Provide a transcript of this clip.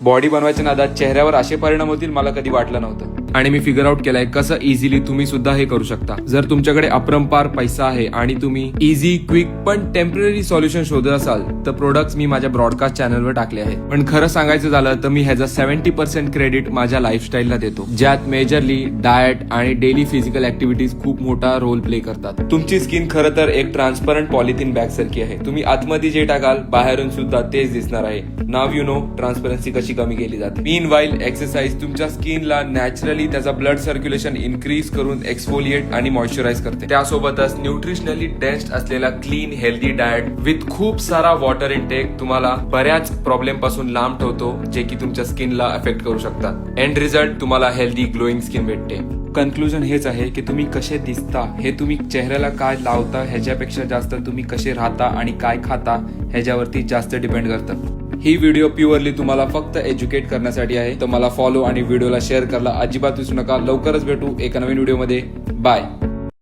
Body बनवायच्या नादात चेहऱ्यावर असे परिणाम होतील मला कधी वाटलं नव्हतं आणि मी फिगर आउट केलाय कसं इझिली तुम्ही सुद्धा हे करू शकता। जर तुमच्याकडे अपरंपार पैसा आहे आणि तुम्ही इझी क्विक पण टेम्पररी सोल्युशन शोधत असाल तर प्रोडक्ट्स मी माझ्या ब्रॉडकास्ट चॅनलवर टाकले आहेत। पण खरं सांगायचं झालं तर मी ह्याचा 70% क्रेडिट माझ्या लाईफस्टाईलला देतो, ज्यात मेजरली डाएट आणि डेली फिजिकल ऍक्टिव्हिटीज खूप मोठा रोल प्ले करतात। तुमची स्किन खरं तर एक ट्रान्सपरंट पॉलिथिन बॅग सारखी आहे, तुम्ही आतमध्ये जे टाकाल बाहेरून सुद्धा तेच दिसणार आहे। नाव यू नो ट्रान्सपरन्सी कशी कमी केली जाते। मीनवाईल एक्सरसाइज तुमच्या स्किनला नॅचरली त्याचा ब्लड सर्क्युलेशन इन्क्रीज करून एक्सफोलिएट आणि मॉइश्चराइज करते। त्यासोबतच न्यूट्रिशनली डेन्स्ड असलेला क्लीन हेल्दी डाएट विथ खूप सारा वॉटर इनटेक तुम्हाला बऱ्याच प्रॉब्लेम पासून लांब ठेवतो, जे की तुमच्या स्किनला अफेक्ट करू शकतात। एंड रिझल्ट तुम्हाला हेल्दी ग्लोईंग स्किन भेटते। कन्क्लुजन हेच आहे की तुम्ही कसे दिसता हे तुम्ही चेहऱ्याला काय लावता ह्याच्यापेक्षा जास्त तुम्ही कसे राहता आणि काय खाता ह्याच्यावरती जास्त डिपेंड करतं। ही व्हिडिओ प्युअरली तुम्हाला फक्त एज्युकेट करण्यासाठी आहे, तर मला फॉलो आणि व्हिडिओला शेअर करायला अजिबात विसरू नका। लवकरच भेटू एका नवीन व्हिडिओमध्ये। बाय।